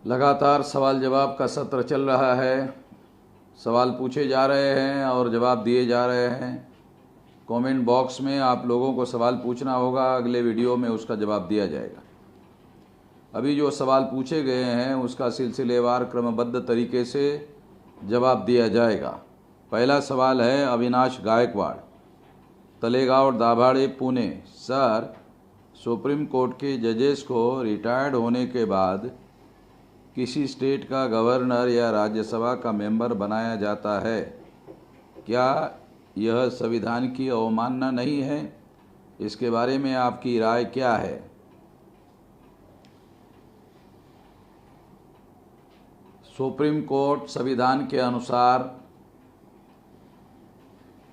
लगातार सवाल जवाब का सत्र चल रहा है। सवाल पूछे जा रहे हैं और जवाब दिए जा रहे हैं। कमेंट बॉक्स में आप लोगों को सवाल पूछना होगा, अगले वीडियो में उसका जवाब दिया जाएगा। अभी जो सवाल पूछे गए हैं उसका सिलसिलेवार क्रमबद्ध तरीके से जवाब दिया जाएगा। पहला सवाल है Avinash Gaikwad, Talegaon Dabhade, Pune. Sir, supreme court के जजेस को रिटायर्ड होने के बाद किसी स्टेट का गवर्नर या राज्यसभा का मेंबर बनाया जाता है, क्या यह संविधान की अवमानना नहीं है? इसके बारे में आपकी राय क्या है? सुप्रीम कोर्ट संविधान के अनुसार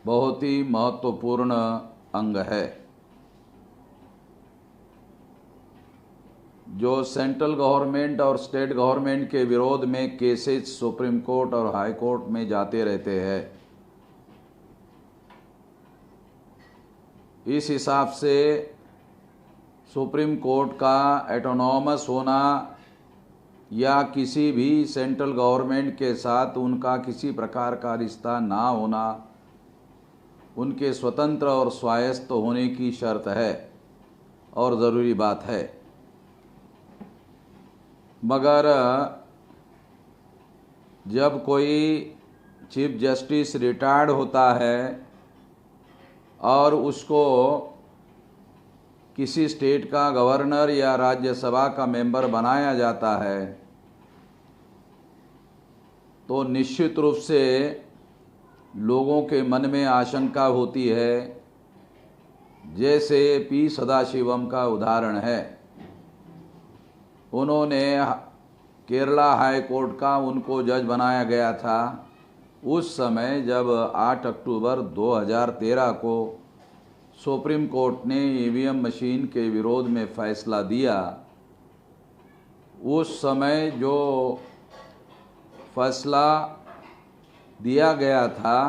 बहुत ही महत्वपूर्ण अंग है। जो सेंट्रल गवर्नमेंट और स्टेट गवर्नमेंट के विरोध में केसेस सुप्रीम कोर्ट और हाई कोर्ट में जाते रहते हैं, इस हिसाब से सुप्रीम कोर्ट का एटोनॉमस होना या किसी भी सेंट्रल गवर्नमेंट के साथ उनका किसी प्रकार का रिश्ता ना होना उनके स्वतंत्र और स्वायत्त होने की शर्त है और ज़रूरी बात है। मगर जब कोई चीफ जस्टिस रिटायर्ड होता है और उसको किसी स्टेट का गवर्नर या राज्यसभा का मेंबर बनाया जाता है, तो निश्चित रूप से लोगों के मन में आशंका होती है, जैसे पी सदाशिवम का उदाहरण है। उन्होंने केरला हाई कोर्ट का उनको जज बनाया गया था उस समय जब 8 अक्टूबर 2013 को सुप्रीम कोर्ट ने ईवीएम मशीन के विरोध में फैसला दिया। उस समय जो फैसला दिया गया था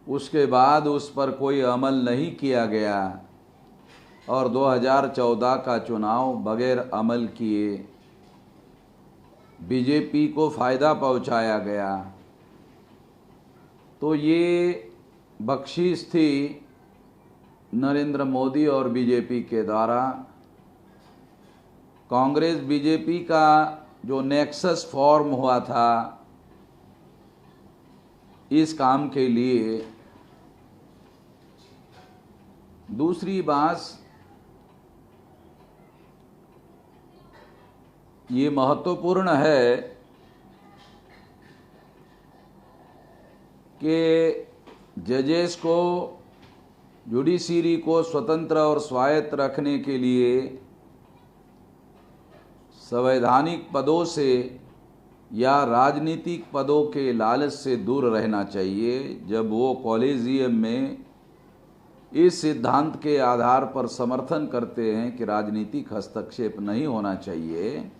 उसके बाद उस पर कोई अमल नहीं किया गया और 2014 का चुनाव बगैर अमल किए बीजेपी को फ़ायदा पहुंचाया गया। तो ये बख्शीश थी नरेंद्र मोदी और बीजेपी के द्वारा। कांग्रेस बीजेपी का जो नेक्सस फॉर्म हुआ था इस काम के लिए। दूसरी बात, ये महत्वपूर्ण है कि जजेस को, जुडिशरी को स्वतंत्र और स्वायत्त रखने के लिए संवैधानिक पदों से या राजनीतिक पदों के लालच से दूर रहना चाहिए। जब वो कॉलेजियम में इस सिद्धांत के आधार पर समर्थन करते हैं कि राजनीतिक हस्तक्षेप नहीं होना चाहिए,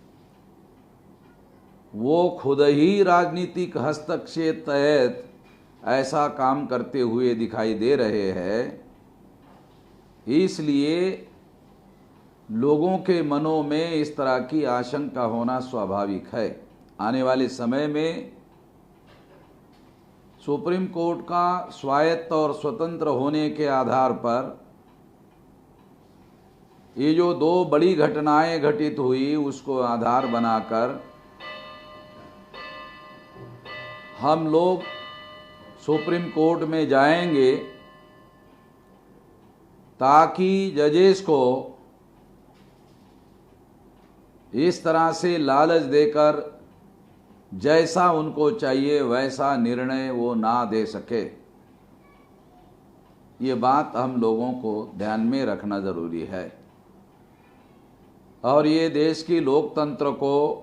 वो खुद ही राजनीतिक हस्तक्षेप तहत ऐसा काम करते हुए दिखाई दे रहे हैं। इसलिए लोगों के मनों में इस तरह की आशंका होना स्वाभाविक है। आने वाले समय में सुप्रीम कोर्ट का स्वायत्त और स्वतंत्र होने के आधार पर ये जो दो बड़ी घटनाएं घटित हुई उसको आधार बनाकर हम लोग सुप्रीम कोर्ट में जाएंगे ताकि जजेस को इस तरह से लालच देकर जैसा उनको चाहिए वैसा निर्णय वो ना दे सके। ये बात हम लोगों को ध्यान में रखना ज़रूरी है और ये देश की लोकतंत्र को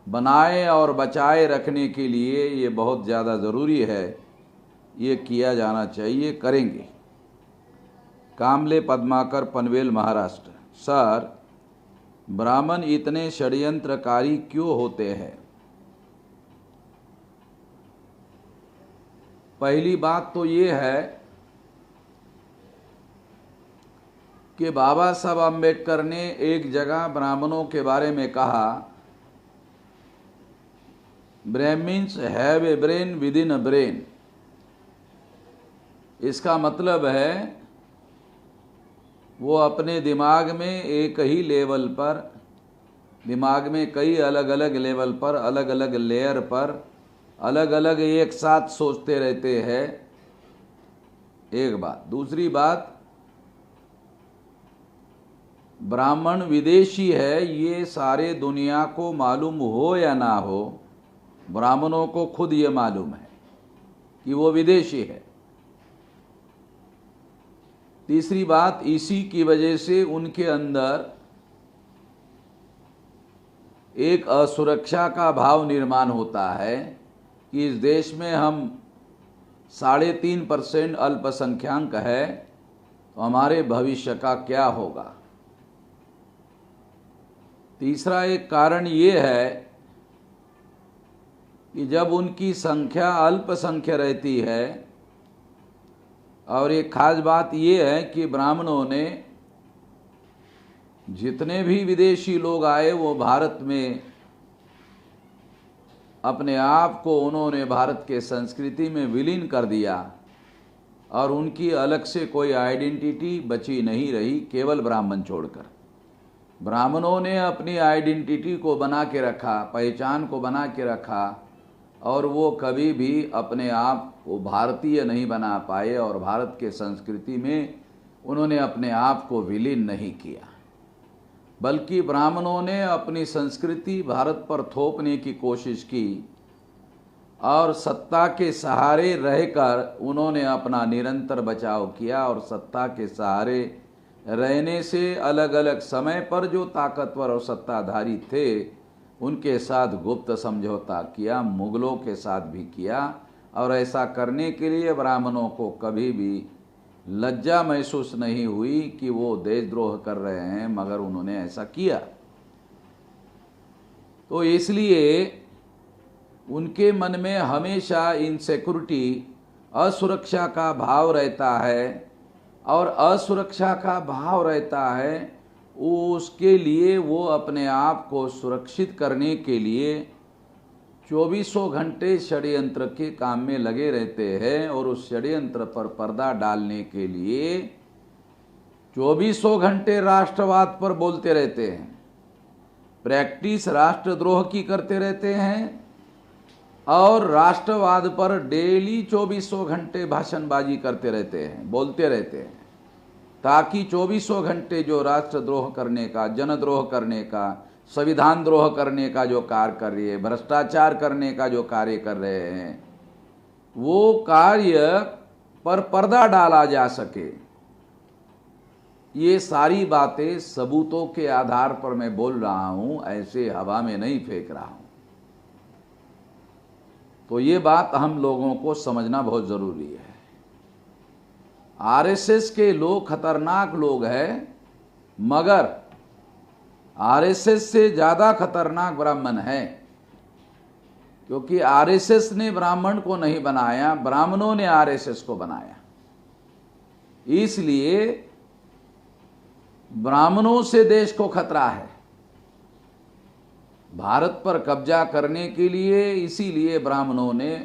बनाए और बचाए रखने के लिए ये बहुत ज़्यादा ज़रूरी है। ये किया जाना चाहिए, करेंगे। कामले पद्माकर, पनवेल, महाराष्ट्र। सर, ब्राह्मण इतने षड्यंत्रकारी क्यों होते हैं? पहली बात तो ये है कि बाबा साहब अम्बेडकर ने एक जगह ब्राह्मणों के बारे में कहा, Brahmins have a brain within a brain. इसका मतलब है वो अपने दिमाग में एक ही लेवल पर, दिमाग में कई अलग अलग लेवल पर, अलग अलग लेयर पर, अलग अलग एक साथ सोचते रहते हैं। एक बात। दूसरी बात, ब्राह्मण विदेशी है, ये सारे दुनिया को मालूम हो या ना हो, ब्राह्मणों को खुद ये मालूम है कि वो विदेशी है। तीसरी बात, इसी की वजह से उनके अंदर एक असुरक्षा का भाव निर्माण होता है कि इस देश में हम 3.5% अल्पसंख्याक है, तो हमारे भविष्य का क्या होगा। तीसरा एक कारण ये है कि जब उनकी संख्या अल्पसंख्यक रहती है, और एक खास बात ये है कि ब्राह्मणों ने, जितने भी विदेशी लोग आए वो भारत में अपने आप को उन्होंने भारत के संस्कृति में विलीन कर दिया, और उनकी अलग से कोई आइडेंटिटी बची नहीं रही, केवल ब्राह्मण छोड़कर। ब्राह्मणों ने अपनी आइडेंटिटी को बना के रखा, पहचान को बना के रखा, और वो कभी भी अपने आप को भारतीय नहीं बना पाए, और भारत के संस्कृति में उन्होंने अपने आप को विलीन नहीं किया, बल्कि ब्राह्मणों ने अपनी संस्कृति भारत पर थोपने की कोशिश की, और सत्ता के सहारे रहकर उन्होंने अपना निरंतर बचाव किया। और सत्ता के सहारे रहने से अलग अलग समय पर जो ताकतवर और सत्ताधारी थे उनके साथ गुप्त समझौता किया, मुगलों के साथ भी किया, और ऐसा करने के लिए ब्राह्मणों को कभी भी लज्जा महसूस नहीं हुई कि वो देशद्रोह कर रहे हैं, मगर उन्होंने ऐसा किया। तो इसलिए उनके मन में हमेशा इनसिक्योरिटी, असुरक्षा का भाव रहता है, और असुरक्षा का भाव रहता है उसके लिए वो अपने आप को सुरक्षित करने के लिए 24 घंटे षड्यंत्र के काम में लगे रहते हैं, और उस षड्यंत्र पर पर्दा डालने के लिए 24 घंटे राष्ट्रवाद पर बोलते रहते हैं, प्रैक्टिस राष्ट्रद्रोह की करते रहते हैं, और राष्ट्रवाद पर डेली 24 घंटे भाषणबाजी करते रहते हैं, बोलते रहते हैं, ताकि 24 घंटे जो राष्ट्रद्रोह करने का, जनद्रोह करने का, संविधान द्रोह करने का जो कार्य कर रही है, भ्रष्टाचार करने का जो कार्य कर रहे हैं, वो कार्य पर पर्दा डाला जा सके। ये सारी बातें सबूतों के आधार पर मैं बोल रहा हूं, ऐसे हवा में नहीं फेंक रहा हूं। तो ये बात हम लोगों को समझना बहुत जरूरी है। आरएसएस के लोग खतरनाक लोग हैं, मगर आरएसएस से ज़्यादा खतरनाक ब्राह्मण है, क्योंकि आरएसएस ने ब्राह्मण को नहीं बनाया, ब्राह्मणों ने आरएसएस को बनाया। इसलिए ब्राह्मणों से देश को खतरा है भारत पर कब्जा करने के लिए। इसीलिए ब्राह्मणों ने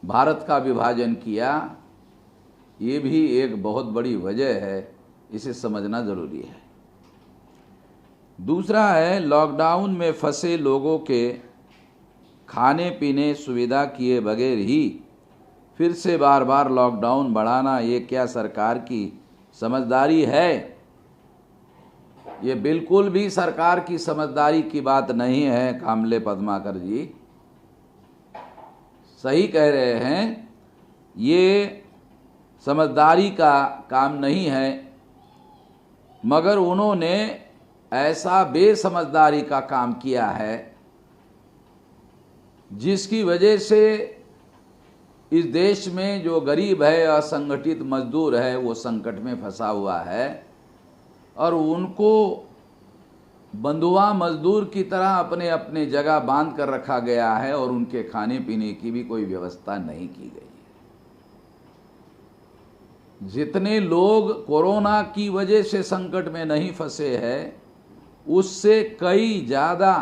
भारत का विभाजन किया। ये भी एक बहुत बड़ी वजह है, इसे समझना जरूरी है। दूसरा है, लॉकडाउन में फंसे लोगों के खाने पीने सुविधा किए बगैर ही फिर से बार बार लॉकडाउन बढ़ाना, ये क्या सरकार की समझदारी है? ये बिल्कुल भी सरकार की समझदारी की बात नहीं है। कामले पद्माकर जी सही कह रहे हैं, ये समझदारी का काम नहीं है, मगर उन्होंने ऐसा बेसमझदारी का काम किया है जिसकी वजह से इस देश में जो गरीब है, असंगठित मजदूर है, वो संकट में फंसा हुआ है, और उनको बंधुआ मजदूर की तरह अपने अपने जगह बांध कर रखा गया है और उनके खाने पीने की भी कोई व्यवस्था नहीं की गई है। जितने लोग कोरोना की वजह से संकट में नहीं फंसे हैं, उससे कई ज़्यादा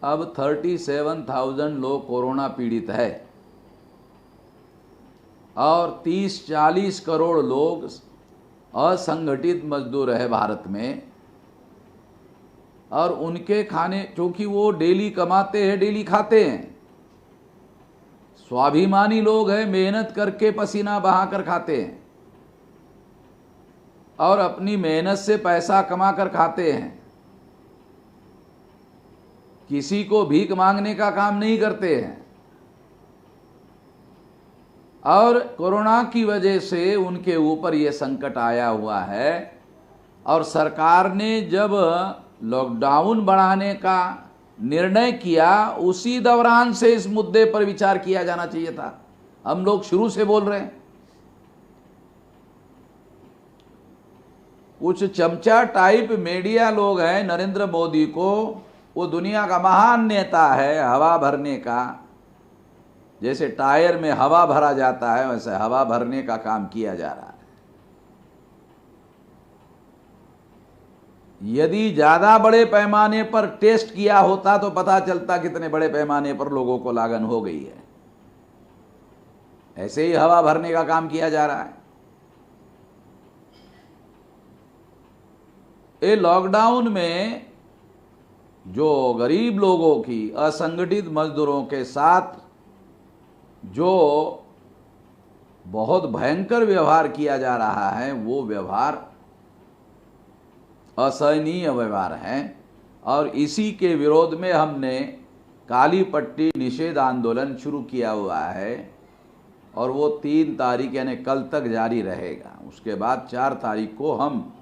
अब 37,000 लोग कोरोना पीड़ित है और 30-40 करोड़ लोग असंगठित मजदूर है भारत में। और उनके खाने, क्योंकि वो डेली कमाते हैं, डेली खाते हैं, स्वाभिमानी लोग हैं, मेहनत करके पसीना बहाकर खाते हैं और अपनी मेहनत से पैसा कमा कर खाते हैं, किसी को भीख मांगने का काम नहीं करते हैं। और कोरोना की वजह से उनके ऊपर ये संकट आया हुआ है और सरकार ने जब लॉकडाउन बढ़ाने का निर्णय किया, उसी दौरान से इस मुद्दे पर विचार किया जाना चाहिए था। हम लोग शुरू से बोल रहे हैं। कुछ चमचा टाइप मीडिया लोग हैं, नरेंद्र मोदी को वो दुनिया का महान नेता है, हवा भरने का, जैसे टायर में हवा भरा जाता है वैसे हवा भरने का काम किया जा रहा है। यदि ज़्यादा बड़े पैमाने पर टेस्ट किया होता तो पता चलता कितने बड़े पैमाने पर लोगों को लागन हो गई है। ऐसे ही हवा भरने का काम किया जा रहा है। ये लॉकडाउन में जो गरीब लोगों की, असंगठित मजदूरों के साथ जो बहुत भयंकर व्यवहार किया जा रहा है, वो व्यवहार असहनीय व्यवहार है और इसी के विरोध में हमने काली पट्टी निषेध आंदोलन शुरू किया हुआ है और वो 3 तारीख यानी कल तक जारी रहेगा। उसके बाद 4 तारीख को हम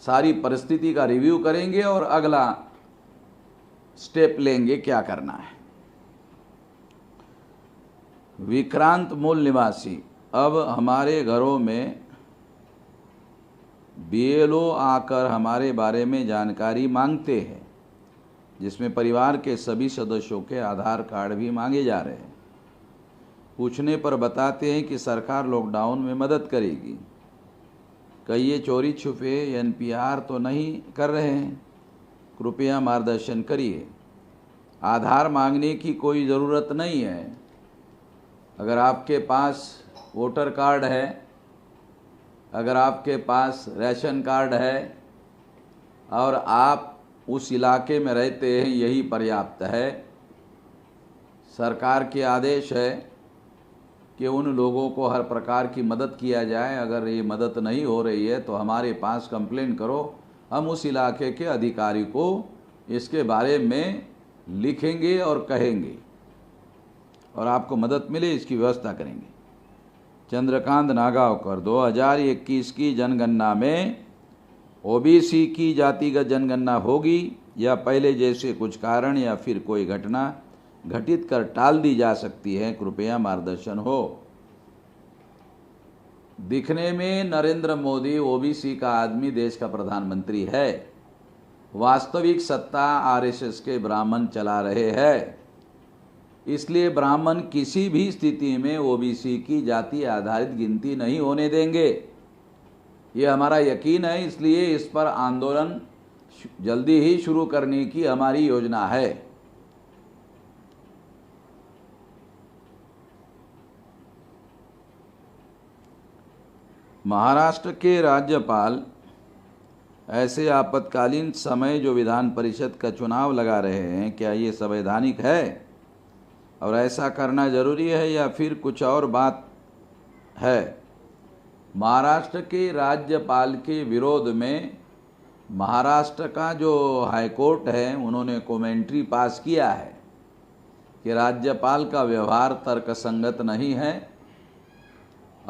सारी परिस्थिति का रिव्यू करेंगे और अगला स्टेप लेंगे क्या करना है। विक्रांत मूल निवासी, अब हमारे घरों में BLO आकर हमारे बारे में जानकारी मांगते हैं, जिसमें परिवार के सभी सदस्यों के आधार कार्ड भी मांगे जा रहे हैं। पूछने पर बताते हैं कि सरकार लॉकडाउन में मदद करेगी। कहीं ये चोरी छुपे NPR तो नहीं कर रहे हैं? कृपया मार्गदर्शन करिए। आधार मांगने की कोई ज़रूरत नहीं है। अगर आपके पास वोटर कार्ड है, अगर आपके पास राशन कार्ड है और आप उस इलाके में रहते हैं, यही पर्याप्त है। सरकार के आदेश है कि उन लोगों को हर प्रकार की मदद किया जाए। अगर ये मदद नहीं हो रही है तो हमारे पास कंप्लेन करो, हम उस इलाके के अधिकारी को इसके बारे में लिखेंगे और कहेंगे और आपको मदद मिले इसकी व्यवस्था करेंगे। चंद्रकांत नागावकर, 2021 की जनगणना में OBC की जातिगत जनगणना होगी या पहले जैसे कुछ कारण या फिर कोई घटना घटित कर टाल दी जा सकती है? कृपया मार्गदर्शन हो। दिखने में नरेंद्र मोदी OBC का आदमी देश का प्रधानमंत्री है, वास्तविक सत्ता RSS के ब्राह्मण चला रहे हैं। इसलिए ब्राह्मण किसी भी स्थिति में OBC की जाति आधारित गिनती नहीं होने देंगे, ये हमारा यकीन है। इसलिए इस पर आंदोलन जल्दी ही शुरू करने की हमारी योजना है। महाराष्ट्र के राज्यपाल ऐसे आपातकालीन समय जो विधान परिषद का चुनाव लगा रहे हैं, क्या ये संवैधानिक है और ऐसा करना जरूरी है या फिर कुछ और बात है? महाराष्ट्र के राज्यपाल के विरोध में महाराष्ट्र का जो हाईकोर्ट है, उन्होंने कमेंट्री पास किया है कि राज्यपाल का व्यवहार तर्कसंगत नहीं है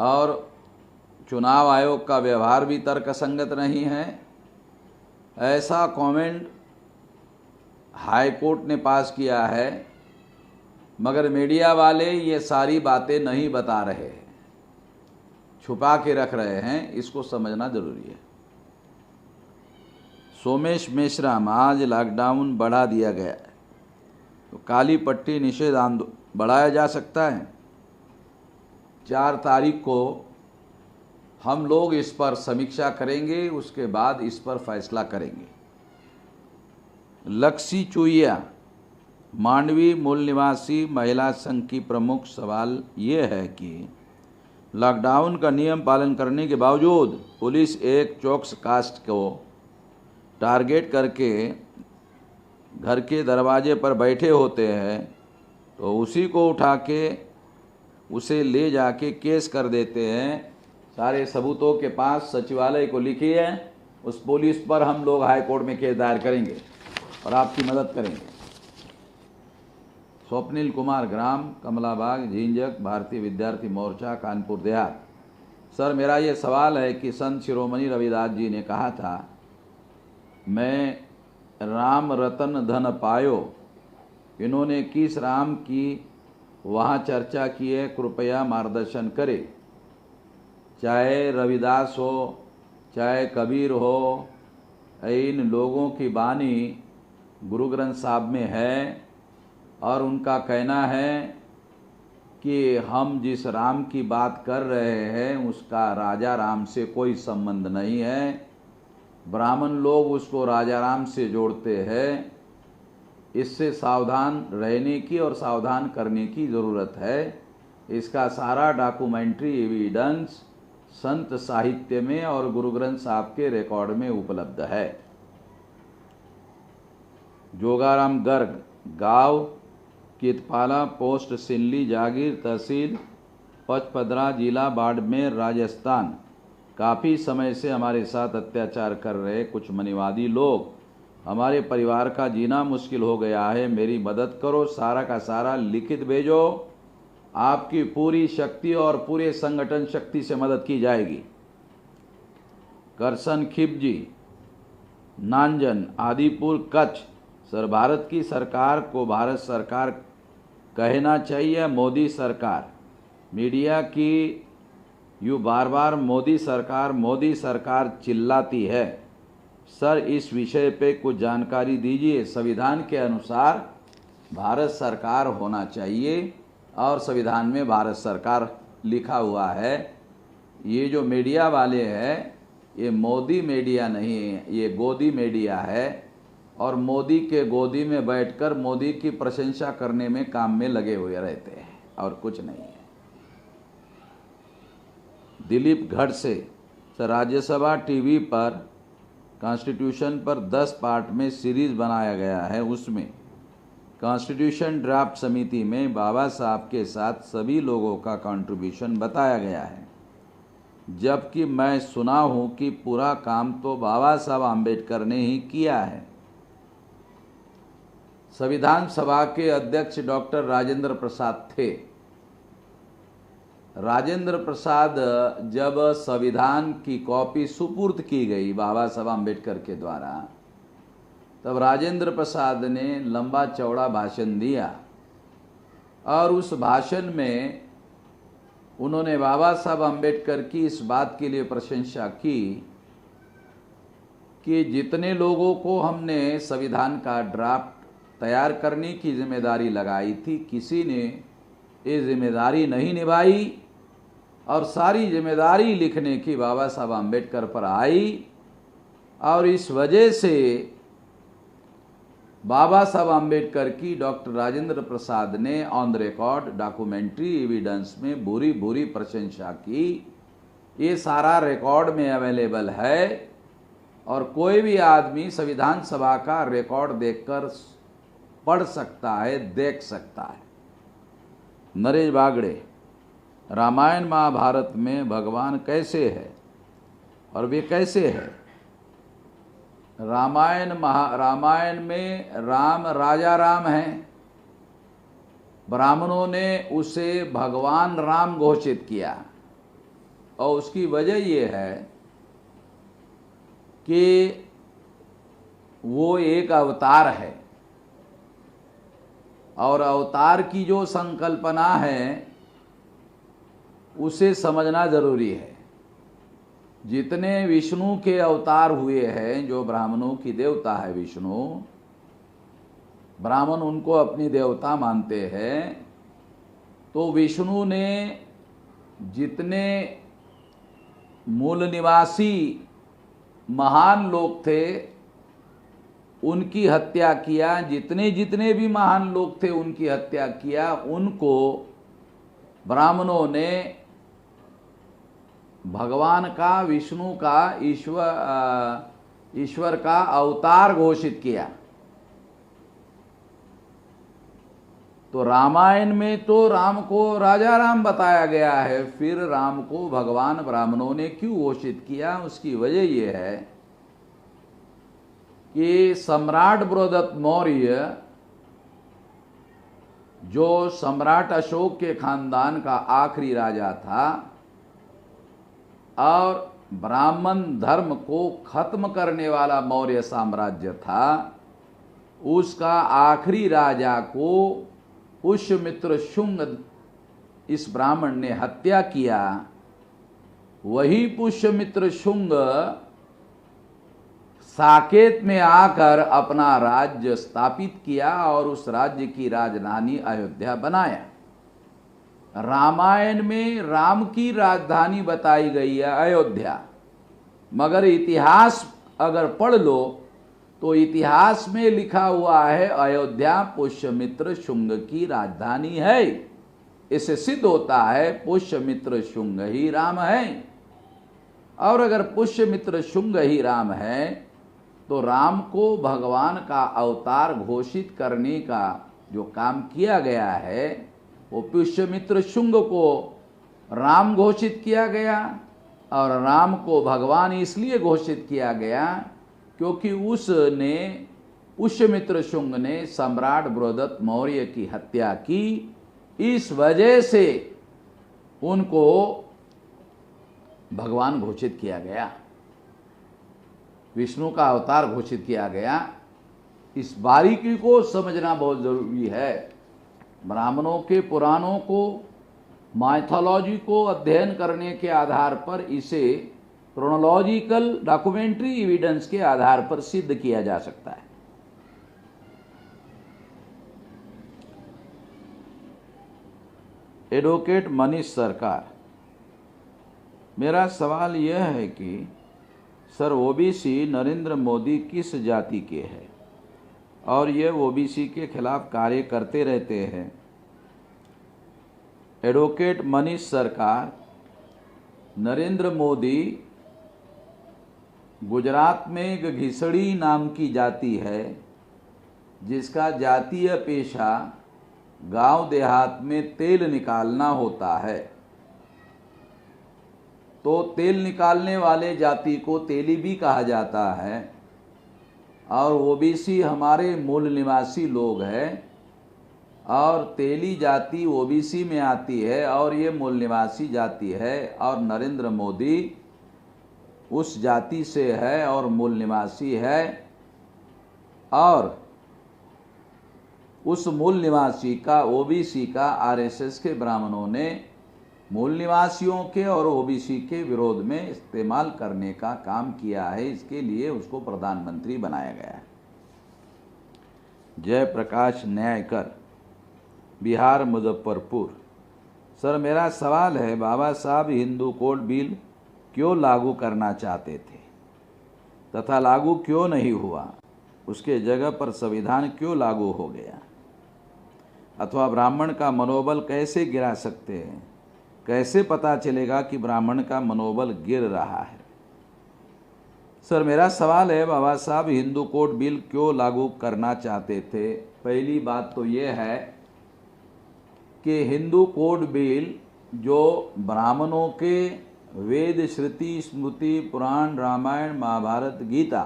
और चुनाव आयोग का व्यवहार भी तर्कसंगत नहीं है। ऐसा कमेंट हाईकोर्ट ने पास किया है, मगर मीडिया वाले ये सारी बातें नहीं बता रहे, छुपा के रख रहे हैं। इसको समझना जरूरी है। सोमेश मेश्राम, आज लॉकडाउन बढ़ा दिया गया है तो काली पट्टी निषेध आंदोलन बढ़ाया जा सकता है। 4 तारीख को हम लोग इस पर समीक्षा करेंगे, उसके बाद इस पर फैसला करेंगे। लक्ष्मी चुईया, मांडवी मूल निवासी महिला संघ की प्रमुख, सवाल ये है कि लॉकडाउन का नियम पालन करने के बावजूद पुलिस एक चौक्स कास्ट को टारगेट करके घर के दरवाजे पर बैठे होते हैं तो उसी को उठा के उसे ले जाके केस कर देते हैं। सारे सबूतों के पास सचिवालय को लिखिए, उस पुलिस पर हम लोग हाई कोर्ट में केस दायर करेंगे और आपकी मदद करेंगे। स्वप्निल कुमार, ग्राम कमलाबाग, झिंझक, भारतीय विद्यार्थी मोर्चा, कानपुर देहात। सर, मेरा ये सवाल है कि संत शिरोमणि रविदास जी ने कहा था, मैं राम रतन धन पायो, इन्होंने किस राम की वहाँ चर्चा की है, कृपया मार्गदर्शन करें। चाहे रविदास हो, चाहे कबीर हो, इन लोगों की वाणी गुरु ग्रंथ साहब में है और उनका कहना है कि हम जिस राम की बात कर रहे हैं उसका राजा राम से कोई संबंध नहीं है। ब्राह्मण लोग उसको राजा राम से जोड़ते हैं। इससे सावधान रहने की और सावधान करने की ज़रूरत है। इसका सारा डॉक्यूमेंट्री एविडेंस संत साहित्य में और गुरु ग्रंथ साहब के रिकॉर्ड में उपलब्ध है। जोगाराम गर्ग, गांव कितपाला, पोस्ट सिल्ली, जागीर, तहसील पचपदरा, जिला बाड़मेर, राजस्थान। काफ़ी समय से हमारे साथ अत्याचार कर रहे कुछ मनीवादी लोग, हमारे परिवार का जीना मुश्किल हो गया है, मेरी मदद करो। सारा का सारा लिखित भेजो, आपकी पूरी शक्ति और पूरे संगठन शक्ति से मदद की जाएगी। करसन खिबजी, नांजन, आदिपुर, कच्छ। सर, भारत की सरकार को भारत सरकार कहना चाहिए मोदी सरकार। मीडिया की यूँ बार बार मोदी सरकार चिल्लाती है। सर, इस विषय पे कुछ जानकारी दीजिए। संविधान के अनुसार भारत सरकार होना चाहिए और संविधान में भारत सरकार लिखा हुआ है। ये जो मीडिया वाले हैं ये मोदी मीडिया नहीं है, ये गोदी मीडिया है और मोदी के गोदी में बैठकर मोदी की प्रशंसा करने में काम में लगे हुए रहते हैं और कुछ नहीं है। दिलीप घट से, सर, राज्यसभा टीवी पर कॉन्स्टिट्यूशन पर 10 पार्ट में सीरीज बनाया गया है, उसमें कॉन्स्टिट्यूशन ड्राफ्ट समिति में बाबा साहब के साथ सभी लोगों का कंट्रीब्यूशन बताया गया है, जबकि मैं सुना हूं कि पूरा काम तो बाबा साहब आम्बेडकर ने ही किया है। संविधान सभा के अध्यक्ष डॉक्टर राजेंद्र प्रसाद थे। राजेंद्र प्रसाद जब संविधान की कॉपी सुपुर्द की गई बाबा साहब आम्बेडकर के द्वारा, तब राजेंद्र प्रसाद ने लंबा चौड़ा भाषण दिया और उस भाषण में उन्होंने बाबा साहब आम्बेडकर की इस बात के लिए प्रशंसा की कि जितने लोगों को हमने संविधान का ड्राफ्ट तैयार करने की जिम्मेदारी लगाई थी, किसी ने ये जिम्मेदारी नहीं निभाई और सारी जिम्मेदारी लिखने की बाबा साहब आम्बेडकर पर आई और इस वजह से बाबा साहब आम्बेडकर की डॉक्टर राजेंद्र प्रसाद ने on the record documentary evidence में बुरी बुरी प्रशंसा की। ये सारा रिकॉर्ड में अवेलेबल है और कोई भी आदमी संविधान सभा का रिकॉर्ड देखकर पढ़ सकता है, देख सकता है। नरेश बागड़े, रामायण महाभारत में भगवान कैसे है और वे कैसे है? रामायण में राम राजा राम हैं। ब्राह्मणों ने उसे भगवान राम घोषित किया और उसकी वजह ये है कि वो एक अवतार है और अवतार की जो संकल्पना है उसे समझना जरूरी है। जितने विष्णु के अवतार हुए हैं, जो ब्राह्मणों की देवता है विष्णु, ब्राह्मण उनको अपनी देवता मानते हैं, तो विष्णु ने जितने मूल निवासी महान लोग थे उनकी हत्या किया, जितने जितने भी महान लोग थे उनकी हत्या किया, उनको ब्राह्मणों ने भगवान का, विष्णु का, ईश्वर का अवतार घोषित किया। तो रामायण में तो राम को राजा राम बताया गया है, फिर राम को भगवान ब्राह्मणों ने क्यों घोषित किया? उसकी वजह यह है कि सम्राट बृहदत्त मौर्य, जो सम्राट अशोक के खानदान का आखिरी राजा था और ब्राह्मण धर्म को खत्म करने वाला मौर्य साम्राज्य था, उसका आखिरी राजा को पुष्यमित्र शुंग इस ब्राह्मण ने हत्या किया। वही पुष्यमित्र शुंग साकेत में आकर अपना राज्य स्थापित किया और उस राज्य की राजधानी अयोध्या बनाया। रामायण में राम की राजधानी बताई गई है अयोध्या, मगर इतिहास अगर पढ़ लो तो इतिहास में लिखा हुआ है अयोध्या पुष्यमित्र शुंग की राजधानी है। इससे सिद्ध होता है पुष्यमित्र शुंग ही राम है। और अगर पुष्यमित्र शुंग ही राम है तो राम को भगवान का अवतार घोषित करने का जो काम किया गया है वो पुष्यमित्र शुंग को राम घोषित किया गया, और राम को भगवान इसलिए घोषित किया गया क्योंकि उसने, पुष्यमित्र शुंग ने सम्राट बृहदत्त मौर्य की हत्या की। इस वजह से उनको भगवान घोषित किया गया, विष्णु का अवतार घोषित किया गया। इस बारीकी को समझना बहुत जरूरी है। ब्राह्मणों के पुराणों को, माइथोलॉजी को अध्ययन करने के आधार पर इसे क्रोनोलॉजिकल डॉक्यूमेंट्री एविडेंस के आधार पर सिद्ध किया जा सकता है। एडवोकेट मनीष सरकार, मेरा सवाल यह है कि सर ओबीसी नरेंद्र मोदी किस जाति के हैं और ये ओबीसी के खिलाफ कार्य करते रहते हैं। एडवोकेट मनीष सरकार, नरेंद्र मोदी गुजरात में एक घिसड़ी नाम की जाति है जिसका जातीय पेशा गांव देहात में तेल निकालना होता है। तो तेल निकालने वाले जाति को तेली भी कहा जाता है, और ओबीसी हमारे मूल निवासी लोग हैं और तेली जाति ओबीसी में आती है और ये मूल निवासी जाति है, और नरेंद्र मोदी उस जाति से है और मूल निवासी है, और उस मूल निवासी का, ओबीसी का आरएसएस के ब्राह्मणों ने मूल निवासियों के और ओबीसी के विरोध में इस्तेमाल करने का काम किया है। इसके लिए उसको प्रधानमंत्री बनाया गया है। जयप्रकाश न्यायकर, बिहार मुजफ्फरपुर। सर मेरा सवाल है, बाबा साहब हिंदू कोड बिल क्यों लागू करना चाहते थे तथा लागू क्यों नहीं हुआ? उसके जगह पर संविधान क्यों लागू हो गया? अथवा ब्राह्मण का मनोबल कैसे गिरा सकते हैं? कैसे पता चलेगा कि ब्राह्मण का मनोबल गिर रहा है? सर मेरा सवाल है, बाबा साहब हिंदू कोड बिल क्यों लागू करना चाहते थे? पहली बात तो ये है कि हिंदू कोड बिल जो ब्राह्मणों के वेद, श्रुति, स्मृति, पुराण, रामायण, महाभारत, गीता,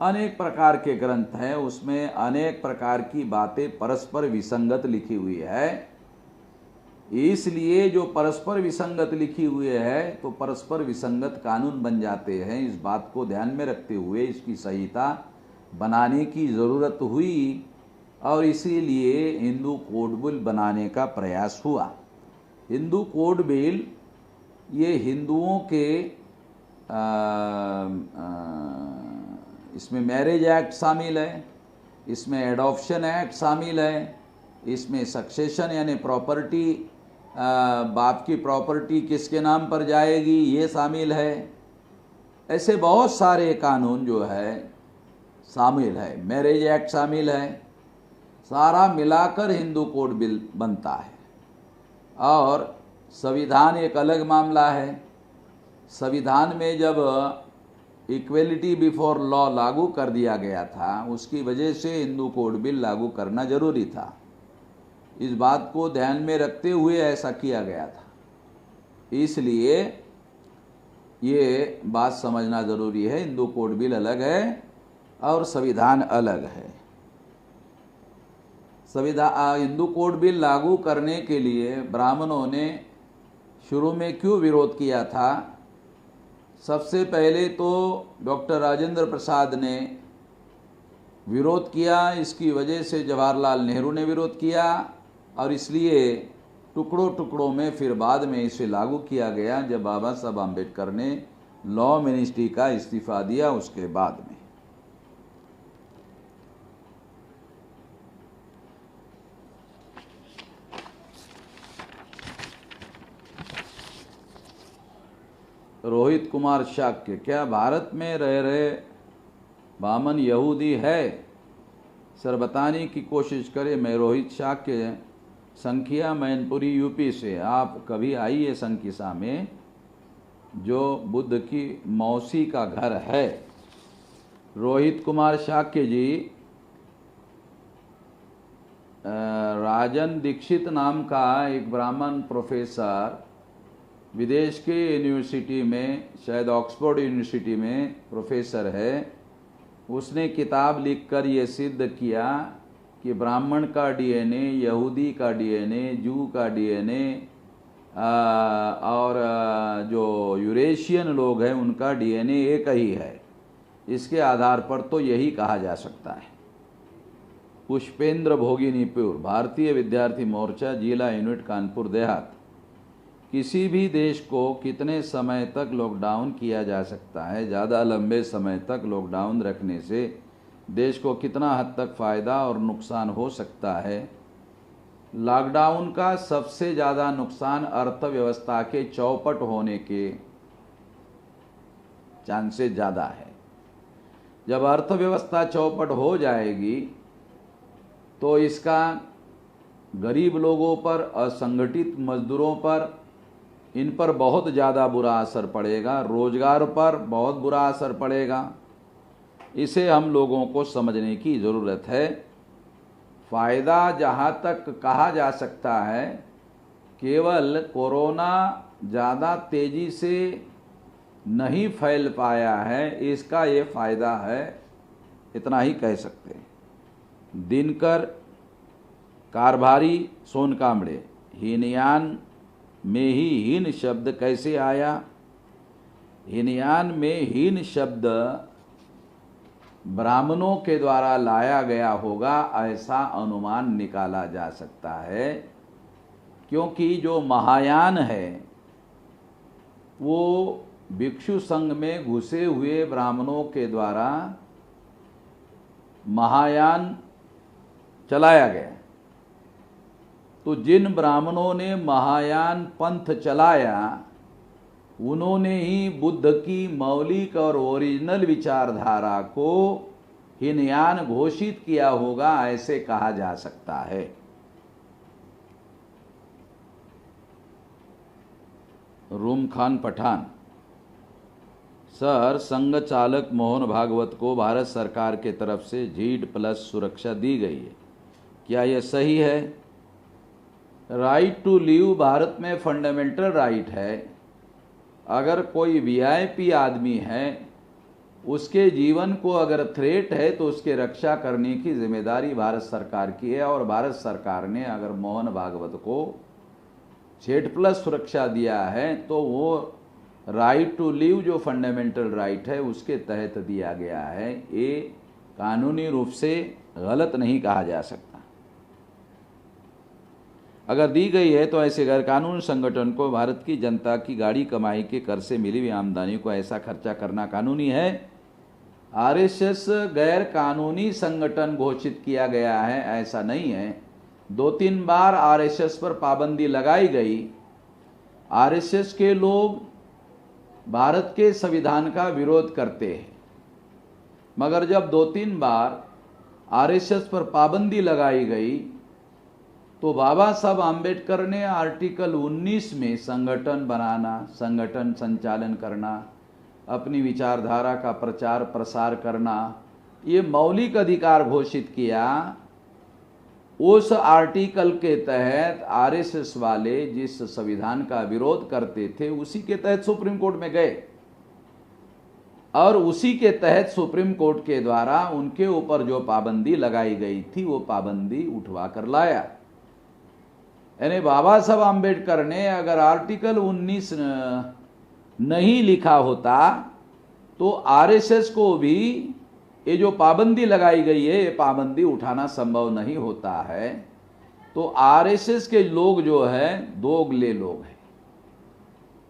अनेक प्रकार के ग्रंथ हैं, उसमें अनेक प्रकार की बातें परस्पर विसंगत लिखी हुई है। इसलिए जो परस्पर विसंगत लिखी हुई है तो परस्पर विसंगत कानून बन जाते हैं। इस बात को ध्यान में रखते हुए इसकी संहिता बनाने की ज़रूरत हुई और इसीलिए हिंदू कोड बिल बनाने का प्रयास हुआ। हिंदू कोड बिल ये हिंदुओं के इसमें मैरिज एक्ट शामिल है, इसमें एडॉप्शन एक्ट शामिल है, इसमें सक्सेशन यानी प्रॉपर्टी, बाप की प्रॉपर्टी किसके नाम पर जाएगी ये शामिल है। ऐसे बहुत सारे कानून जो है शामिल है, मैरिज एक्ट शामिल है। सारा मिलाकर हिंदू कोड बिल बनता है। और संविधान एक अलग मामला है। संविधान में जब इक्वलिटी बिफोर लॉ लागू कर दिया गया था, उसकी वजह से हिंदू कोड बिल लागू करना जरूरी था। इस बात को ध्यान में रखते हुए ऐसा किया गया था। इसलिए ये बात समझना जरूरी है, हिंदू कोड बिल अलग है और संविधान अलग है। हिंदू कोड बिल लागू करने के लिए ब्राह्मणों ने शुरू में क्यों विरोध किया था? सबसे पहले तो डॉक्टर राजेंद्र प्रसाद ने विरोध किया, इसकी वजह से जवाहरलाल नेहरू ने विरोध किया और इसलिए टुकड़ों टुकड़ों में फिर बाद में इसे लागू किया गया जब बाबा साहब आम्बेडकर ने लॉ मिनिस्ट्री का इस्तीफा दिया उसके बाद में। रोहित कुमार शाक्य, क्या भारत में रह रहे बामन यहूदी है? सर बताने की कोशिश करें। मैं रोहित शाक्य, संखिया मैनपुरी यूपी से। आप कभी आइए संकिसा में, जो बुद्ध की मौसी का घर है। रोहित कुमार शाक्य जी, राजन दीक्षित नाम का एक ब्राह्मण प्रोफेसर विदेश के यूनिवर्सिटी में, शायद ऑक्सफोर्ड यूनिवर्सिटी में प्रोफेसर है। उसने किताब लिखकर ये सिद्ध किया कि ब्राह्मण का डीएनए, यहूदी का डीएनए, जू का डीएनए और जो यूरेशियन लोग हैं उनका डीएनए एक ही है। इसके आधार पर तो यही कहा जा सकता है। पुष्पेंद्र भोगिनीपुर, भारतीय विद्यार्थी मोर्चा, जिला यूनिट कानपुर देहात। किसी भी देश को कितने समय तक लॉकडाउन किया जा सकता है? ज़्यादा लंबे समय तक लॉकडाउन रखने से देश को कितना हद तक फ़ायदा और नुकसान हो सकता है? लॉकडाउन का सबसे ज़्यादा नुकसान अर्थव्यवस्था के चौपट होने के चांसेस ज़्यादा है। जब अर्थव्यवस्था चौपट हो जाएगी तो इसका गरीब लोगों पर, असंगठित मजदूरों पर, इन पर बहुत ज़्यादा बुरा असर पड़ेगा। रोजगार पर बहुत बुरा असर पड़ेगा। इसे हम लोगों को समझने की ज़रूरत है। फ़ायदा जहाँ तक कहा जा सकता है, केवल कोरोना ज़्यादा तेज़ी से नहीं फैल पाया है, इसका ये फ़ायदा है, इतना ही कह सकते हैं। दिनकर कारभारी सोनकामड़े, हीनयान में ही हीन शब्द कैसे आया? हीनयान में हीन शब्द ब्राह्मणों के द्वारा लाया गया होगा, ऐसा अनुमान निकाला जा सकता है। क्योंकि जो महायान है वो भिक्षु संघ में घुसे हुए ब्राह्मणों के द्वारा महायान चलाया गया। तो जिन ब्राह्मणों ने महायान पंथ चलाया, उन्होंने ही बुद्ध की मौलिक और ओरिजिनल विचारधारा को हीनयान घोषित किया होगा, ऐसे कहा जा सकता है। रूम खान पठान, सर संघ चालक मोहन भागवत को भारत सरकार के तरफ से ZEED+ सुरक्षा दी गई है, क्या यह सही है? राइट टू लिव भारत में फंडामेंटल राइट है। अगर कोई VIP आदमी है, उसके जीवन को अगर थ्रेट है तो उसके रक्षा करने की जिम्मेदारी भारत सरकार की है। और भारत सरकार ने अगर मोहन भागवत को ZEED+ सुरक्षा दिया है तो वो राइट टू लिव जो फंडामेंटल राइट है उसके तहत दिया गया है। ये कानूनी रूप से गलत नहीं कहा जा सकता। अगर दी गई है तो ऐसे गैर कानूनी संगठन को भारत की जनता की गाड़ी कमाई के कर से मिली हुई आमदनी को ऐसा खर्चा करना कानूनी है? आरएसएस गैर कानूनी संगठन घोषित किया गया है, ऐसा नहीं है। 2-3 बार आरएसएस पर पाबंदी लगाई गई। आरएसएस के लोग भारत के संविधान का विरोध करते हैं, मगर जब 2-3 बार आरएसएस पर पाबंदी लगाई गई तो बाबा साहब आम्बेडकर ने आर्टिकल 19 में संगठन बनाना, संगठन संचालन करना, अपनी विचारधारा का प्रचार प्रसार करना, ये मौलिक अधिकार घोषित किया। उस आर्टिकल के तहत आरएसएस वाले जिस संविधान का विरोध करते थे उसी के तहत सुप्रीम कोर्ट में गए और उसी के तहत सुप्रीम कोर्ट के द्वारा उनके ऊपर जो पाबंदी लगाई गई थी वो पाबंदी उठवा कर लाया। यानी बाबा साहब आम्बेडकर ने अगर आर्टिकल 19 नहीं लिखा होता तो आरएसएस को भी ये जो पाबंदी लगाई गई है ये पाबंदी उठाना संभव नहीं होता है। तो आरएसएस के लोग जो है दोगले लोग हैं,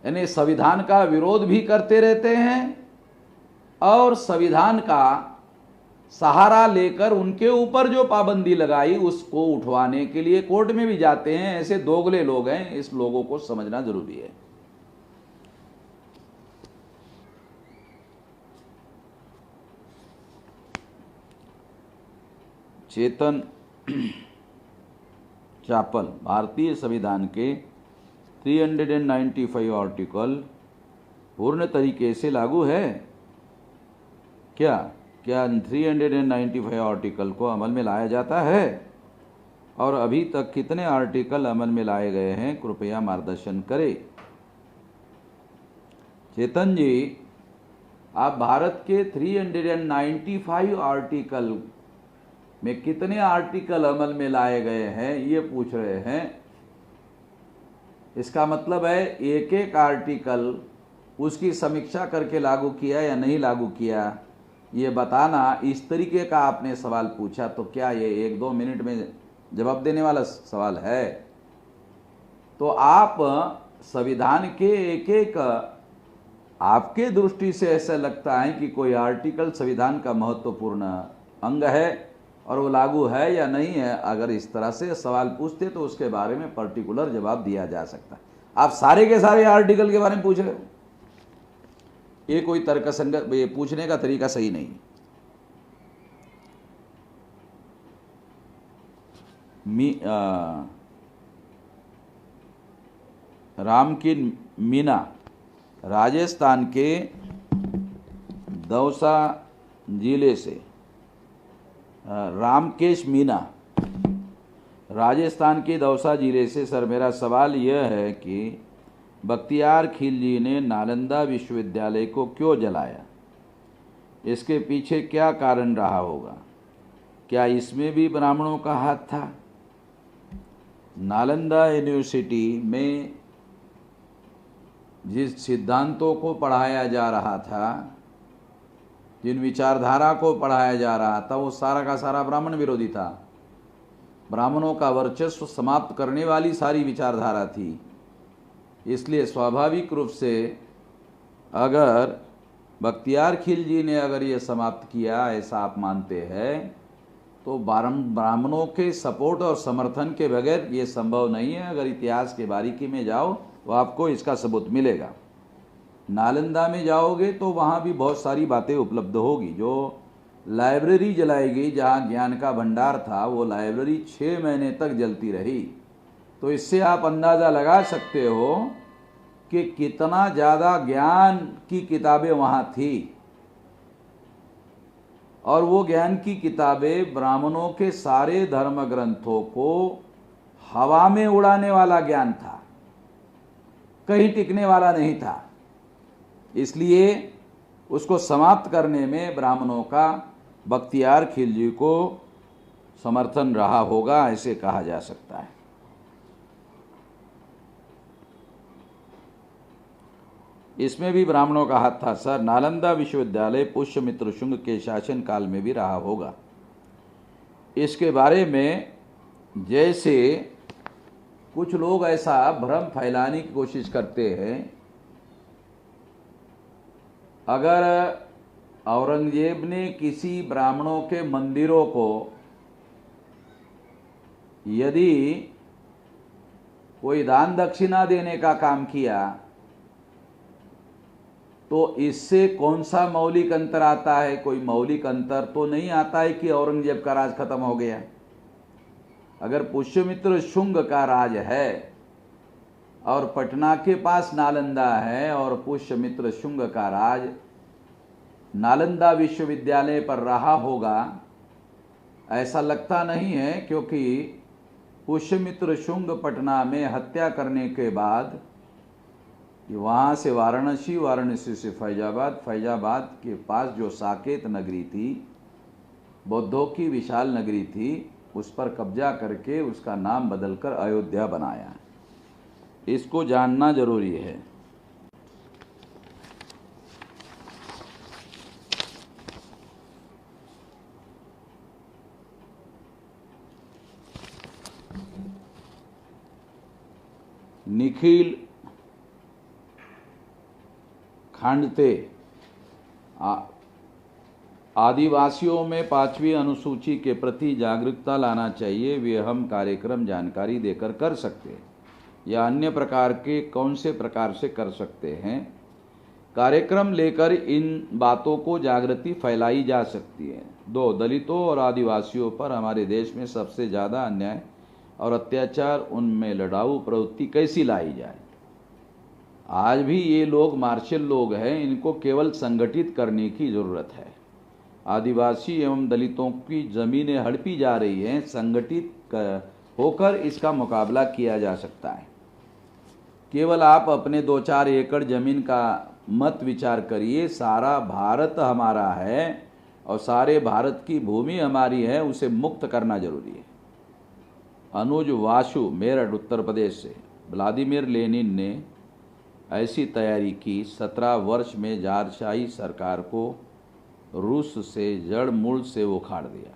यानी संविधान का विरोध भी करते रहते हैं और संविधान का सहारा लेकर उनके ऊपर जो पाबंदी लगाई उसको उठवाने के लिए कोर्ट में भी जाते हैं। ऐसे दोगले लोग हैं, इस लोगों को समझना जरूरी है। चेतन चापल, भारतीय संविधान के 395 आर्टिकल पूर्ण तरीके से लागू है क्या? 395 आर्टिकल को अमल में लाया जाता है और अभी तक कितने आर्टिकल अमल में लाए गए हैं, कृपया मार्गदर्शन करें। चेतन जी, आप भारत के 395 आर्टिकल में कितने आर्टिकल अमल में लाए गए हैं ये पूछ रहे हैं। इसका मतलब है एक एक आर्टिकल उसकी समीक्षा करके लागू किया या नहीं लागू किया ये बताना। इस तरीके का आपने सवाल पूछा तो क्या ये 1-2 मिनट में जवाब देने वाला सवाल है? तो आप संविधान के एक एक, आपके दृष्टि से ऐसा लगता है कि कोई आर्टिकल संविधान का महत्वपूर्ण अंग है और वो लागू है या नहीं है। अगर इस तरह से सवाल पूछते तो उसके बारे में पर्टिकुलर जवाब दिया जा सकता है। आप सारे के सारे आर्टिकल के बारे में पूछ रहे हो, ये कोई तर्कसंगत, ये पूछने का तरीका सही नहीं। राम की मीना, राजस्थान के दौसा जिले से, रामकेश मीना, राजस्थान के दौसा जिले से। सर मेरा सवाल यह है कि बख्तियार खिलजी ने नालंदा विश्वविद्यालय को क्यों जलाया? इसके पीछे क्या कारण रहा होगा? क्या इसमें भी ब्राह्मणों का हाथ था? नालंदा यूनिवर्सिटी में जिस सिद्धांतों को पढ़ाया जा रहा था, जिन विचारधारा को पढ़ाया जा रहा था, वो सारा का सारा ब्राह्मण विरोधी था। ब्राह्मणों का वर्चस्व समाप्त करने वाली सारी विचारधारा थी। इसलिए स्वाभाविक रूप से अगर बख्तियार खिलजी ने अगर ये समाप्त किया, ऐसा आप मानते हैं, तो ब्राह्मणों के सपोर्ट और समर्थन के बगैर ये संभव नहीं है। अगर इतिहास के बारीकी में जाओ तो आपको इसका सबूत मिलेगा। नालंदा में जाओगे तो वहाँ भी बहुत सारी बातें उपलब्ध होगी। जो लाइब्रेरी जलाई गई, जहाँ ज्ञान का भंडार था, वो लाइब्रेरी 6 महीने तक जलती रही। तो इससे आप अंदाज़ा लगा सकते हो कि कितना ज़्यादा ज्ञान की किताबें वहाँ थी। और वो ज्ञान की किताबें ब्राह्मणों के सारे धर्म ग्रंथों को हवा में उड़ाने वाला ज्ञान था, कहीं टिकने वाला नहीं था। इसलिए उसको समाप्त करने में ब्राह्मणों का बख्तियार खिलजी को समर्थन रहा होगा, ऐसे कहा जा सकता है। इसमें भी ब्राह्मणों का हाथ था। सर, नालंदा विश्वविद्यालय पुष्यमित्र शुंग के शासन काल में भी रहा होगा। इसके बारे में जैसे कुछ लोग ऐसा भ्रम फैलाने की कोशिश करते हैं, अगर औरंगजेब ने किसी ब्राह्मणों के मंदिरों को यदि कोई दान दक्षिणा देने का काम किया तो इससे कौन सा मौलिक अंतर आता है? कोई मौलिक अंतर तो नहीं आता है कि औरंगजेब का राज खत्म हो गया। अगर पुष्यमित्र शुंग का राज है और पटना के पास नालंदा है और पुष्यमित्र शुंग का राज नालंदा विश्वविद्यालय पर रहा होगा, ऐसा लगता नहीं है, क्योंकि पुष्यमित्र शुंग पटना में हत्या करने के बाद वहाँ से वाराणसी, वाराणसी से फैजाबाद, फैजाबाद के पास जो साकेत नगरी थी, बौद्धों की विशाल नगरी थी, उस पर कब्जा करके उसका नाम बदलकर अयोध्या बनाया। इसको जानना जरूरी है। निखिल खांडते, आदिवासियों में 5वीं अनुसूची के प्रति जागरूकता लाना चाहिए, वे हम कार्यक्रम जानकारी देकर कर सकते हैं या अन्य प्रकार के कौन से प्रकार से कर सकते हैं। कार्यक्रम लेकर इन बातों को जागृति फैलाई जा सकती है। 2, दलितों और आदिवासियों पर हमारे देश में सबसे ज़्यादा अन्याय और अत्याचार, उनमें लड़ाऊ प्रवृत्ति कैसी लाई जाए। आज भी ये लोग मार्शल लोग हैं, इनको केवल संगठित करने की ज़रूरत है। आदिवासी एवं दलितों की ज़मीनें हड़पी जा रही हैं, संगठित होकर इसका मुकाबला किया जा सकता है। केवल आप अपने 2-4 एकड़ ज़मीन का मत विचार करिए, सारा भारत हमारा है और सारे भारत की भूमि हमारी है, उसे मुक्त करना जरूरी है। अनुज वासु, मेरठ, उत्तर प्रदेश से। व्लादिमीर लेनिन ने ऐसी तैयारी की, 17 वर्ष में जारशाही सरकार को रूस से जड़ मूल से उखाड़ दिया,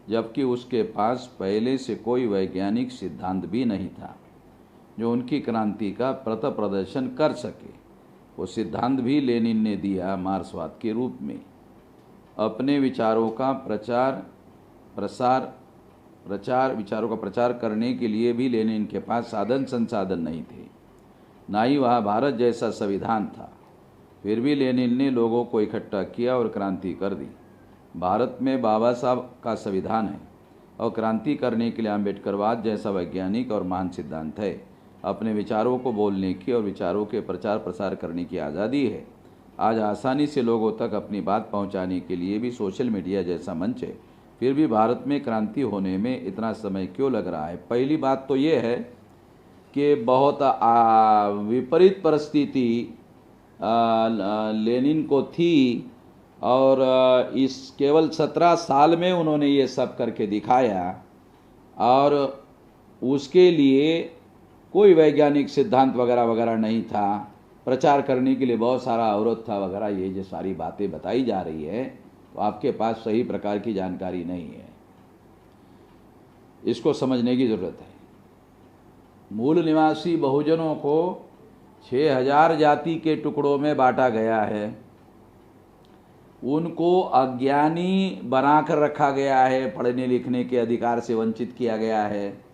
जबकि उसके पास पहले से कोई वैज्ञानिक सिद्धांत भी नहीं था जो उनकी क्रांति का प्रत प्रदर्शन कर सके। वो सिद्धांत भी लेनिन ने दिया मार्क्सवाद के रूप में। अपने विचारों का प्रचार करने के लिए भी लेनिन के पास साधन संसाधन नहीं थे, ना ही वह भारत जैसा संविधान था। फिर भी लेनिन ने लोगों को इकट्ठा किया और क्रांति कर दी। भारत में बाबा साहब का संविधान है और क्रांति करने के लिए अम्बेडकरवाद जैसा वैज्ञानिक और महान सिद्धांत है। अपने विचारों को बोलने की और विचारों के प्रचार प्रसार करने की आज़ादी है। आज आसानी से लोगों तक अपनी बात पहुंचाने के लिए भी सोशल मीडिया जैसा मंच है। फिर भी भारत में क्रांति होने में इतना समय क्यों लग रहा है? पहली बात तो ये है कि बहुत विपरीत परिस्थिति लेनिन को थी और इस केवल 17 साल में उन्होंने ये सब करके दिखाया और उसके लिए कोई वैज्ञानिक सिद्धांत वगैरह वगैरह नहीं था। प्रचार करने के लिए बहुत सारा अवरोध था वगैरह, ये जो सारी बातें बताई जा रही है तो आपके पास सही प्रकार की जानकारी नहीं है, इसको समझने की ज़रूरत है। मूल निवासी बहुजनों को 6000 जाति के टुकड़ों में बांटा गया है, उनको अज्ञानी बनाकर रखा गया है, पढ़ने लिखने के अधिकार से वंचित किया गया है।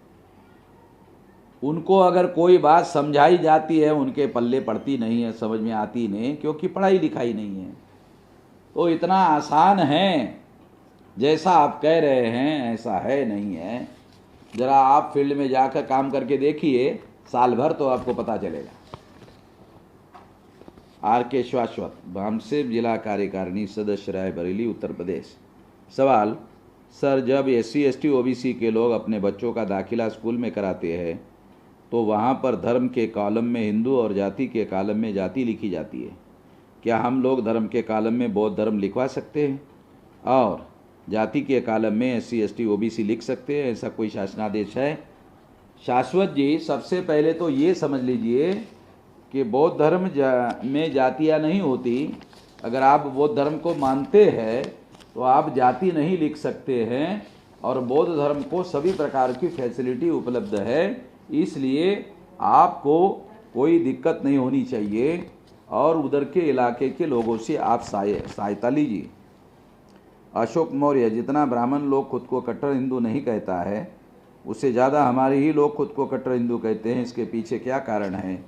उनको अगर कोई बात समझाई जाती है उनके पल्ले पड़ती नहीं है, समझ में आती नहीं, क्योंकि पढ़ाई लिखाई नहीं है। तो इतना आसान है जैसा आप कह रहे हैं ऐसा है नहीं है। ज़रा आप फील्ड में जाकर काम करके देखिए, साल भर तो आपको पता चलेगा। R.K. शाश्वत, भामसेब जिला कार्यकारिणी सदस्य, रायबरेली, उत्तर प्रदेश। सवाल: सर, जब SC ST OBC के लोग अपने बच्चों का दाखिला स्कूल में कराते हैं तो वहाँ पर धर्म के कॉलम में हिंदू और जाति के कॉलम में जाति लिखी जाती है। क्या हम लोग धर्म के कॉलम में बौद्ध धर्म लिखवा सकते हैं और जाति के कॉलम में SC ST OBC लिख सकते हैं? ऐसा कोई शासनादेश है? शाश्वत जी, सबसे पहले तो ये समझ लीजिए कि बौद्ध धर्म में जातियाँ नहीं होती। अगर आप बौद्ध धर्म को मानते हैं तो आप जाति नहीं लिख सकते हैं और बौद्ध धर्म को सभी प्रकार की फैसिलिटी उपलब्ध है। इसलिए आपको कोई दिक्कत नहीं होनी चाहिए और उधर के इलाके के लोगों से आप सहायता लीजिए। अशोक मौर्य, जितना ब्राह्मण लोग खुद को कट्टर हिंदू नहीं कहता है, उससे ज़्यादा हमारे ही लोग खुद को कट्टर हिंदू कहते हैं। इसके पीछे क्या कारण है?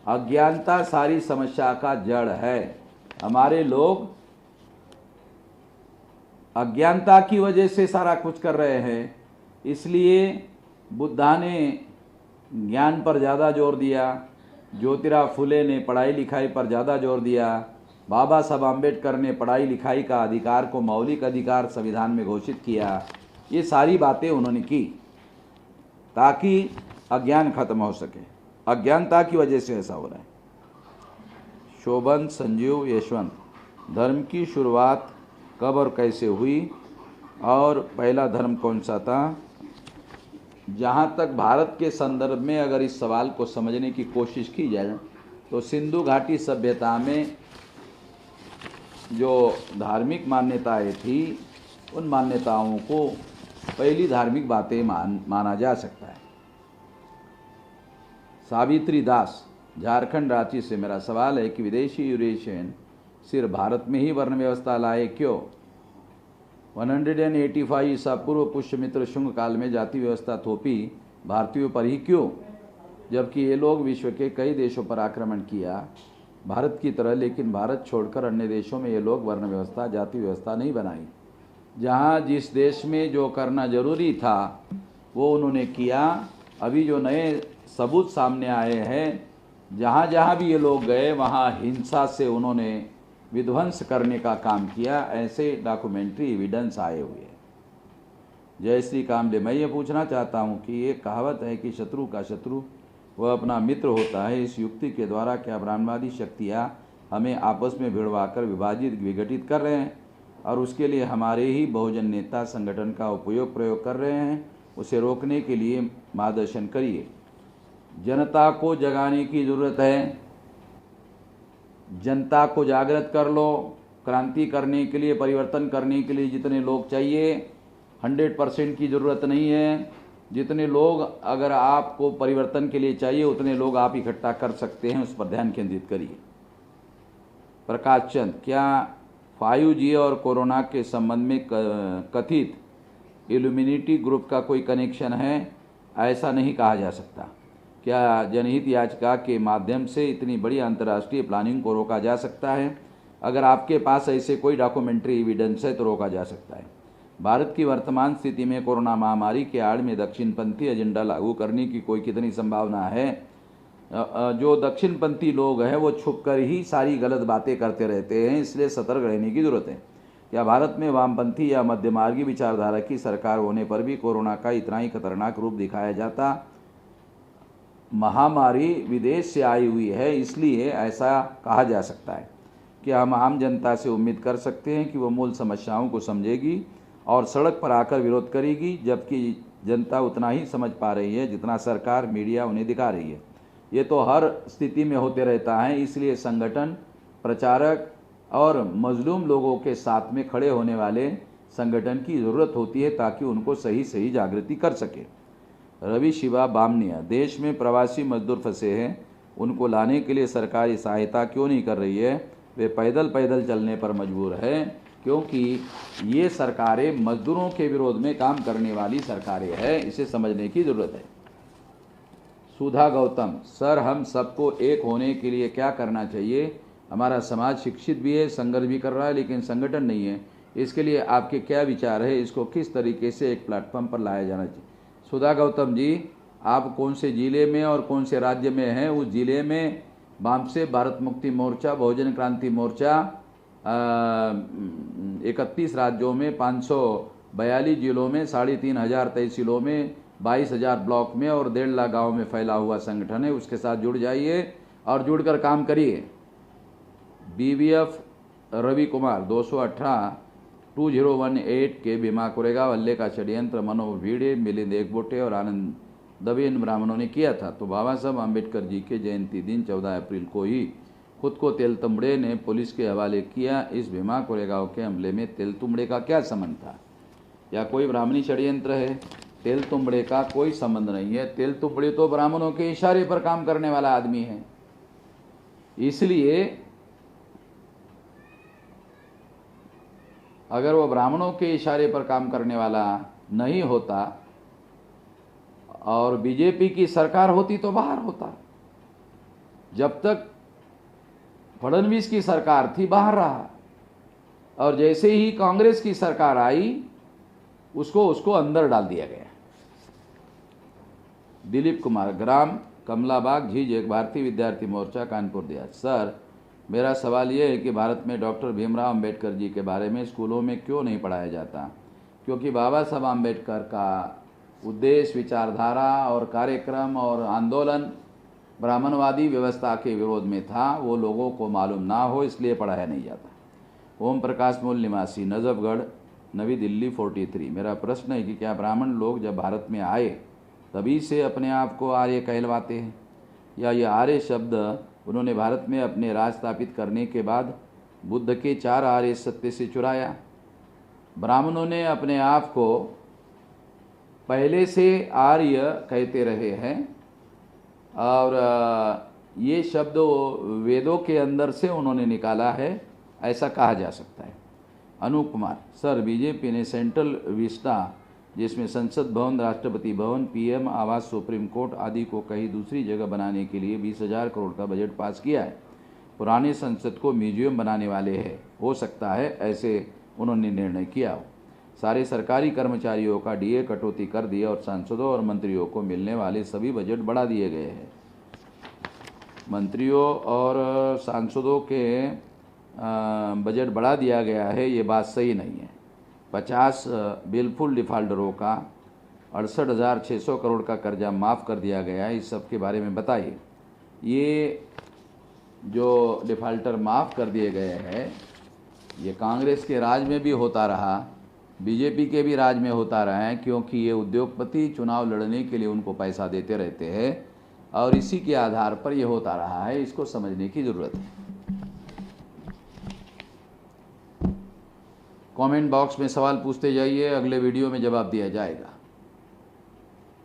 अज्ञानता सारी समस्या का जड़ है। हमारे लोग अज्ञानता की वजह से सारा कुछ कर रहे हैं। इसलिए बुद्धा ने ज्ञान पर ज़्यादा जोर दिया, ज्योतिराव फुले ने पढ़ाई लिखाई पर ज़्यादा जोर दिया, बाबा साहब आम्बेडकर ने पढ़ाई लिखाई का अधिकार को मौलिक अधिकार संविधान में घोषित किया। ये सारी बातें उन्होंने की ताकि अज्ञान खत्म हो सके। अज्ञानता की वजह से ऐसा हो रहा है। शोभन संजीव यशवंत, धर्म की शुरुआत कब और कैसे हुई और पहला धर्म कौन सा था? जहाँ तक भारत के संदर्भ में अगर इस सवाल को समझने की कोशिश की जाए तो सिंधु घाटी सभ्यता में जो धार्मिक मान्यताएं थी, उन मान्यताओं को पहली धार्मिक बातें माना जा सकता है। सावित्री दास, झारखंड रांची से, मेरा सवाल है कि विदेशी यूरेशियन सिर्फ भारत में ही वर्ण व्यवस्था लाए क्यों? 185 ईसा पूर्व पुष्यमित्र शुंग काल में जाति व्यवस्था थोपी भारतीयों पर ही क्यों, जबकि ये लोग विश्व के कई देशों पर आक्रमण किया भारत की तरह, लेकिन भारत छोड़कर अन्य देशों में ये लोग वर्ण व्यवस्था जाति व्यवस्था नहीं बनाई। जहाँ जिस देश में जो करना जरूरी था वो उन्होंने किया। अभी जो नए सबूत सामने आए हैं, जहाँ जहाँ भी ये लोग गए वहाँ हिंसा से उन्होंने विध्वंस करने का काम किया। ऐसे डॉक्यूमेंट्री एविडेंस आए हुए हैं। जय श्री कामले, मैं ये पूछना चाहता हूँ कि ये कहावत है कि शत्रु का शत्रु वह अपना मित्र होता है। इस युक्ति के द्वारा क्या ब्रह्मांडी शक्तियाँ हमें आपस में भिड़वाकर विभाजित विघटित कर रहे हैं और उसके लिए हमारे ही बहुजन नेता संगठन का प्रयोग कर रहे हैं? उसे रोकने के लिए मार्गदर्शन करिए। जनता को जगाने की ज़रूरत है। जनता को जागृत कर लो। क्रांति करने के लिए, परिवर्तन करने के लिए जितने लोग चाहिए, 100% की ज़रूरत नहीं है। जितने लोग अगर आपको परिवर्तन के लिए चाहिए उतने लोग आप इकट्ठा कर सकते हैं, उस पर ध्यान केंद्रित करिए। प्रकाश चंद, क्या 5G और कोरोना के संबंध में कथित इल्यूमिनेटी ग्रुप का कोई कनेक्शन है? ऐसा नहीं कहा जा सकता। क्या जनहित याचिका के माध्यम से इतनी बड़ी अंतर्राष्ट्रीय प्लानिंग को रोका जा सकता है? अगर आपके पास ऐसे कोई डॉक्यूमेंट्री एविडेंस है तो रोका जा सकता है। भारत की वर्तमान स्थिति में कोरोना महामारी के आड़ में दक्षिणपंथी एजेंडा लागू करने की कोई कितनी संभावना है? जो दक्षिणपंथी लोग हैं वो छुपकर ही सारी गलत बातें करते रहते हैं, इसलिए सतर्क रहने की जरूरत है। क्या भारत में वामपंथी या मध्यमार्गी विचारधारा की सरकार होने पर भी कोरोना का इतना ही खतरनाक रूप दिखाया जाता? महामारी विदेश से आई हुई है, इसलिए ऐसा कहा जा सकता है। कि हम आम जनता से उम्मीद कर सकते हैं कि वो मूल समस्याओं को समझेगी और सड़क पर आकर विरोध करेगी, जबकि जनता उतना ही समझ पा रही है जितना सरकार मीडिया उन्हें दिखा रही है। ये तो हर स्थिति में होते रहता है, इसलिए संगठन, प्रचारक और मजलूम लोगों के साथ में खड़े होने वाले संगठन की ज़रूरत होती है ताकि उनको सही जागृति कर सके। रवि शिवा बामनिया, देश में प्रवासी मजदूर फंसे हैं, उनको लाने के लिए सरकारी सहायता क्यों नहीं कर रही है? वे पैदल चलने पर मजबूर है क्योंकि ये सरकारें मजदूरों के विरोध में काम करने वाली सरकारें हैं। इसे समझने की ज़रूरत है। सुधा गौतम, सर हम सबको एक होने के लिए क्या करना चाहिए? हमारा समाज शिक्षित भी है, संघर्ष भी कर रहा है, लेकिन संगठन नहीं है। इसके लिए आपके क्या विचार है? इसको किस तरीके से एक प्लेटफॉर्म पर लाया जाना चाहिए? सुधा गौतम जी, आप कौन से ज़िले में और कौन से राज्य में हैं? उस ज़िले में वामसे भारत मुक्ति मोर्चा, बहुजन क्रांति मोर्चा 31 राज्यों में 542 जिलों में 3500 तहसीलों में 22,000 ब्लॉक में और 1.5 लाख गाँव में फैला हुआ संगठन है। उसके साथ जुड़ जाइए और जुड़कर काम करिए। BVF रवि कुमार, 218-2018 के भीमा कोरेगांव हल्ले का षड्यंत्र मनोहर भिड़े, मिलिंद एकबोटे और आनंद दबे इन ब्राह्मणों ने किया था, तो बाबा साहब आम्बेडकर जी के जयंती दिन 14 अप्रैल को ही खुद को तेलतुंबड़े ने पुलिस के हवाले किया। इस भीमा कोरेगांव के हमले में तेलतुंबड़े का क्या संबंध था? या कोई ब्राह्मणी षड्यंत्र है? तेल तुम्बड़े का कोई संबंध नहीं है। तेल तुम्बड़े तो ब्राह्मणों के इशारे पर काम करने वाला आदमी है, इसलिए अगर वो ब्राह्मणों के इशारे पर काम करने वाला नहीं होता और बीजेपी की सरकार होती तो बाहर होता। जब तक फडणवीस की सरकार थी बाहर रहा, और जैसे ही कांग्रेस की सरकार आई उसको अंदर डाल दिया गया। दिलीप कुमार, ग्राम कमलाबाग, झीझ, एक भारतीय विद्यार्थी मोर्चा, कानपुर देहात। सर, मेरा सवाल ये है कि भारत में डॉक्टर भीमराव अंबेडकर जी के बारे में स्कूलों में क्यों नहीं पढ़ाया जाता? क्योंकि बाबा साहब अंबेडकर का उद्देश्य, विचारधारा और कार्यक्रम और आंदोलन ब्राह्मणवादी व्यवस्था के विरोध में था, वो लोगों को मालूम ना हो इसलिए पढ़ाया नहीं जाता। ओम प्रकाश मूल निवासी, नजफगढ़, नवी दिल्ली 43। मेरा प्रश्न है कि क्या ब्राह्मण लोग जब भारत में आए तभी से अपने आप को आर्य कहलवाते हैं, या ये आर्य शब्द उन्होंने भारत में अपने राज स्थापित करने के बाद बुद्ध के 4 आर्य सत्य से चुराया? ब्राह्मणों ने अपने आप को पहले से आर्य कहते रहे हैं और ये शब्द वेदों के अंदर से उन्होंने निकाला है, ऐसा कहा जा सकता है। अनूप कुमार, सर, बीजेपी ने सेंट्रल विस्टा, जिसमें संसद भवन, राष्ट्रपति भवन, पीएम आवास, सुप्रीम कोर्ट आदि को कहीं दूसरी जगह बनाने के लिए 20,000 करोड़ का बजट पास किया है। पुराने संसद को म्यूजियम बनाने वाले हैं, हो सकता है ऐसे उन्होंने निर्णय किया हो। सारे सरकारी कर्मचारियों का डीए कटौती कर दिया और सांसदों और मंत्रियों को मिलने वाले सभी बजट बढ़ा दिए गए हैं। मंत्रियों और सांसदों के बजट बढ़ा दिया गया है, ये बात सही नहीं है। 50 बिलफुल डिफ़ाल्टरों का 68,600 करोड़ का कर्जा माफ़ कर दिया गया है, इस सब के बारे में बताइए। ये जो डिफ़ाल्टर माफ़ कर दिए गए हैं, ये कांग्रेस के राज में भी होता रहा, बीजेपी के भी राज में होता रहा है, क्योंकि ये उद्योगपति चुनाव लड़ने के लिए उनको पैसा देते रहते हैं और इसी के आधार पर ये होता रहा है। इसको समझने की ज़रूरत है। कमेंट बॉक्स में सवाल पूछते जाइए, अगले वीडियो में जवाब दिया जाएगा।